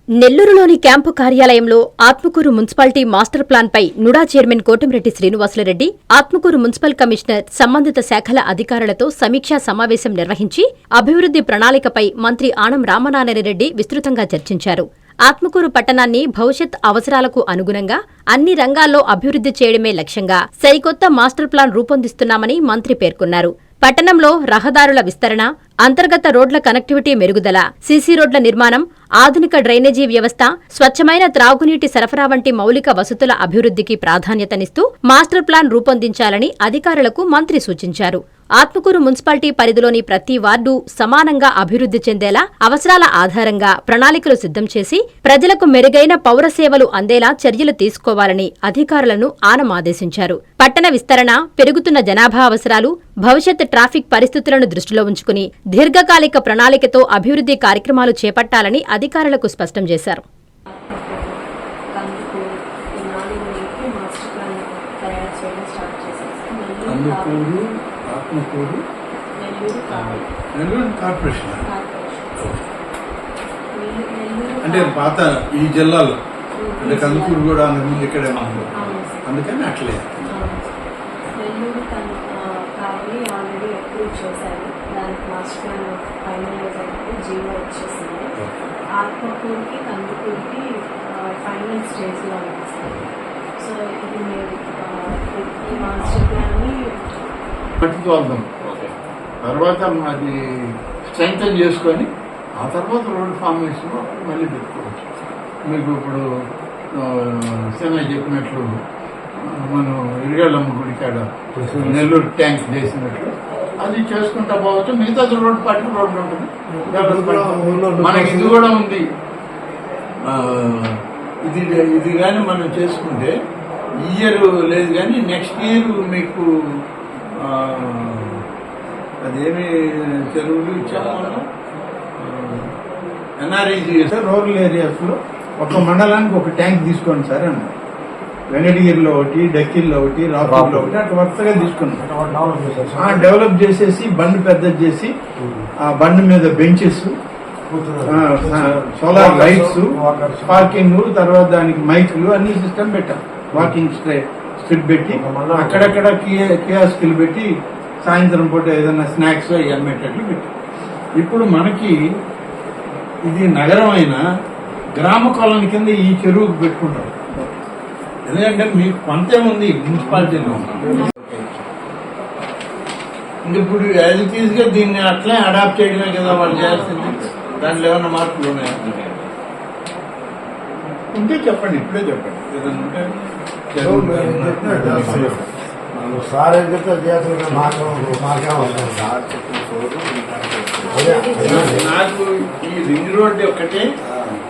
నెల్లూరులోని క్యాంపు కార్యాలయంలో Atmakur municipality master ప్లాన్పై NUDA chairman Kotamreddy Srinivasulu Reddy, Atmakur municipal commissioner, సంబంధిత శాఖల అధికారులతో సమీక్షా సమావేశం నిర్వహించి అభివృద్ధి ప్రణాళికపై మంత్రి ఆనం రామనారాయణరెడ్డి విస్తృతంగా చర్చించారు. ఆత్మకూరు పట్టణాన్ని భవిష్యత్ అవసరాలకు అనుగుణంగా అన్ని రంగాల్లో అభివృద్ధి చేయడమే లక్ష్యంగా సరికొత్త మాస్టర్ ప్లాన్ రూపొందిస్తున్నామని మంత్రి పేర్కొన్నారు. పట్టణంలో రహదారుల విస్తరణ, అంతర్గత రోడ్ల కనెక్టివిటీ మెరుగుదల, సీసీ రోడ్ల నిర్మాణం, ఆధునిక డ్రైనేజీ వ్యవస్థ, స్వచ్ఛమైన త్రాగునీటి సరఫరా వంటి మౌలిక వసతుల అభివృద్ధికి ప్రాధాన్యతనిస్తూ మాస్టర్ ప్లాన్ రూపొందించాలని అధికారులకు మంత్రి సూచించారు. ఆత్మకూరు మున్సిపాలిటీ పరిధిలోని ప్రతి వార్డు సమానంగా అభివృద్ధి చెందేలా అవసరాల ఆధారంగా ప్రణాళికలు సిద్ధం చేసి ప్రజలకు మెరుగైన పౌర సేవలు అందేలా చర్యలు తీసుకోవాలని అధికారులను ఆనం ఆదేశించారు. పట్టణ విస్తరణ, పెరుగుతున్న జనాభా అవసరాలు, భవిష్యత్ ట్రాఫిక్ పరిస్థితులను దృష్టిలో ఉంచుకుని దీర్ఘకాలిక ప్రణాళికతో అభివృద్ధి కార్యక్రమాలు చేపట్టాలని అధికారులకు స్పష్టం చేశారు. నెల్లూరు కార్పొరేషన్ అంటే పాత ఈ జిల్లాలో అంటే కందుకూరు కూడా ముందు ఇక్కడే ఉంది, అందుకని అట్లే. నెల్లూరు కావాలి ఆల్రెడీ అప్రూవ్ చేశారు, దానికి మాస్టర్ ప్లాన్ ఫైనలైజ్ అయితే జీవో వచ్చేసింది. ఆత్మకూరుకి కందుకూరుకి ఫైనల్ స్టేజ్లో ఉంది. సో ఇది మీరు ఈ మాస్టర్ ప్లాన్ని తర్వాత అది స్ట్రెంగ్తన్ చేసుకొని ఆ తర్వాత రోడ్ ఫార్మేషన్ మళ్ళీ పెట్టుకోవచ్చు. మీకు ఇప్పుడు సేన చెప్పినట్లు మనం ఇరిగళ్ళమ్మ గుడి కాడ నెల్లూరు ట్యాంక్ చేసినట్లు అది చేసుకుంటా పోవచ్చు. మిగతా రోడ్ పార్టీ రోడ్లు ఉంటుంది. మనకి ఇది కూడా ఉంది. ఇది కానీ మనం చేసుకుంటే ఈ ఇయర్ లేదు కానీ నెక్స్ట్ ఇయర్ మీకు అదేమి చెరువులు ఇచ్చాము ఎన్ఆర్ఈజీ సార్. రూరల్ ఏరియాస్ లో ఒక మండలానికి ఒక ట్యాంక్ తీసుకోండి సార్ అన్న. వెంకటగిరిలో ఒకటి, డక్కిల్లో ఒకటి, రాపూర్లో ఒకటి, అట్లా వరుసగా తీసుకున్నాం. డెవలప్ చేసేసి బండ్ పెద్దది చేసి ఆ బండ్ మీద బెంచెస్, సోలార్ లైట్స్, పార్కింగ్, తర్వాత దానికి మైకులు అన్ని సిస్టమ్ పెట్టాం. వాకింగ్ స్ట్రిప్ పెట్టి అక్కడక్కడ కియాస్కులు పెట్టి సాయంత్రం పూట ఏదైనా స్నాక్స్ అవి అమ్మేటట్లు పెట్టి. ఇప్పుడు మనకి ఇది నగరం అయినా గ్రామ కాలనీ కింద ఈ చెరువుకు పెట్టుకుంటాం. ఎందుకంటే మీకు కొంతే ఉంది మున్సిపాలిటీలో. ఇప్పుడు యాజ్ ఇట్ ఈజ్ గా దీన్ని అట్లే అడాప్ట్ చేయడమే కదా వాళ్ళు చేస్తుంది. దాంట్లో ఏమైనా మార్పులు ఉన్నాయా ఉంటే చెప్పండి, ఇప్పుడే చెప్పండి. ఏదైనా ఉంటే సార్ ఏం చెప్తే నాకు ఈ రింగ్ రోడ్ ఒకటే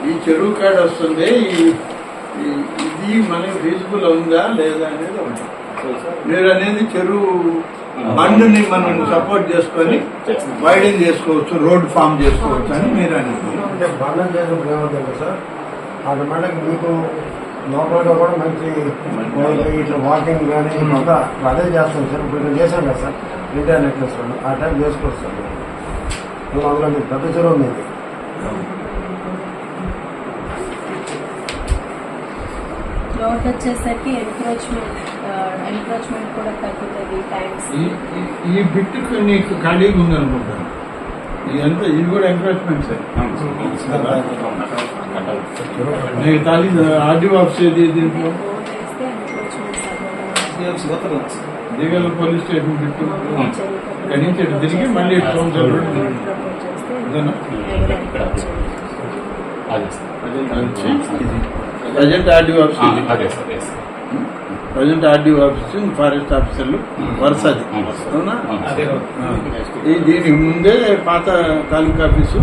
ఈ చెరువు కాడ వస్తుంది. ఇది మనకి ఫీజిబుల్ ఉందా లేదా అనేది ఒకటి. మీరు అనేది చెరువు బండ్ని మనం సపోర్ట్ చేసుకొని వైడింగ్ చేసుకోవచ్చు, రోడ్ ఫామ్ చేసుకోవచ్చు అని మీరు అనేది. బంధం చేసినప్పుడు ఏమవుతుంది సార్, ఆటోమేటిక్ మీకు లోపలగా కూడా మంచి ఇట్లా వాకింగ్ కానీ అంతా అదే చేస్తాం సార్. ఇప్పుడు నేను చేశాను కదా సార్ ఇంటర్నెట్ చేస్తాను, ఆ టైం చేసుకోవచ్చు సార్. అందులో మీకు పెద్ద చెరువు ఉంది. రోడ్ వచ్చేసరికి ఎన్క్రోచ్మెంట్ కూడా తగ్గుతుంది. టైమ్స్ ఈ బిట్టుకు నీకు ఖాళీగా ఉందనుకుంటాను. ఇదంతా ఇది కూడా ఎంకరేజ్మెంట్ సార్. ఆర్డీఓ ఆఫీస్ ఏది దీంట్లో దిగల పోలీస్ స్టేషన్ బిట్టు కనీసం తిరిగి మళ్ళీ present RDO office, present RDO office, forest ఆఫీసర్లు వరుసది అవునా. దీనికి ముందే పాత తాలూకా ఆఫీసు,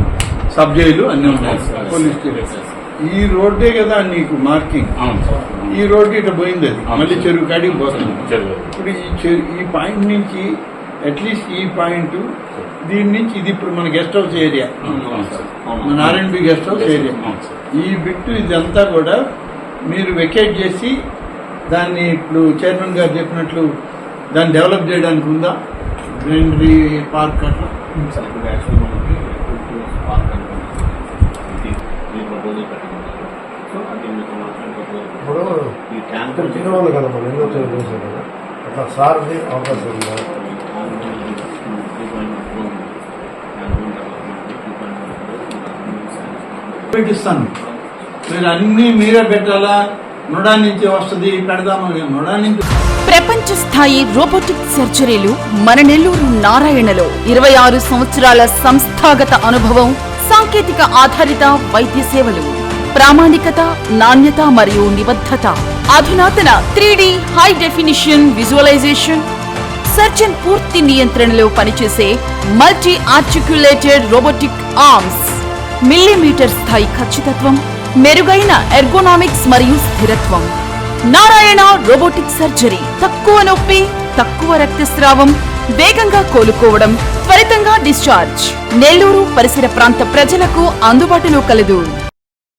సబ్ జైలు అన్నీ ఉన్నాయి, పోలీస్ స్టేషన్. ఈ రోడ్డే కదా నీకు మార్కింగ్. ఈ రోడ్డు ఇట్లా పోయింది, అది మళ్ళీ చెరువు కాడికి పోతుంది. ఇప్పుడు ఈ పాయింట్ నుంచి అట్లీస్ట్ ఈ పాయింట్ దీని నుంచి ఇది ఇప్పుడు మన గెస్ట్ హౌస్ ఏరియా, మన ఆర్ఎండ్బి గెస్ట్ హౌస్ ఏరియా. ఈ బిట్టు ఇదంతా కూడా మీరు వెకేట్ చేసి దాన్ని ఇప్పుడు చైర్మన్ గారు చెప్పినట్లు దాన్ని డెవలప్ చేయడానికి ఉందా? గ్రీనరీ పార్క్ అట్లా పార్క్ అనుకుంటున్నాం. ఇప్పుడు ఇక్కడ చిన్న ఉంది కదా మనం ఎన్నో చేసాం కదా అట్లా సార్ది అవకాశం ఉందా? పెట్టిస్తాను, మీరు అన్ని మీరే పెట్టాలా, నుడా నుంచి వస్తుంది పెడదాము, నుడా నుంచి. ప్రపంచ స్థాయి రోబోటిక్ సర్జరీలు మన నెల్లూరు నారాయణలో 26 సంవత్సరాల సంస్థాగత అనుభవం, సాంకేతిక ఆధారిత వైద్య సేవలు, ప్రామాణికత, నాణ్యత మరియు నిబద్ధత, అధునాతన 3D high definition visualisation, surgeon పూర్తి నియంత్రణలో పనిచేసే multi articulated robotic arms, millimetre స్థాయి ఖచ్చితత్వం, మెరుగైన ఎర్గోనామిక్స్ మరియు స్థిరత్వం. నారాయణ రోబోటిక్ సర్జరీ తక్కువ నొప్పి, తక్కువ రక్తస్రావం, వేగంగా కోలుకోవడం, త్వరితంగా డిశ్చార్జ్. నెల్లూరు పరిసర ప్రాంత ప్రజలకు అందుబాటులో కలదు.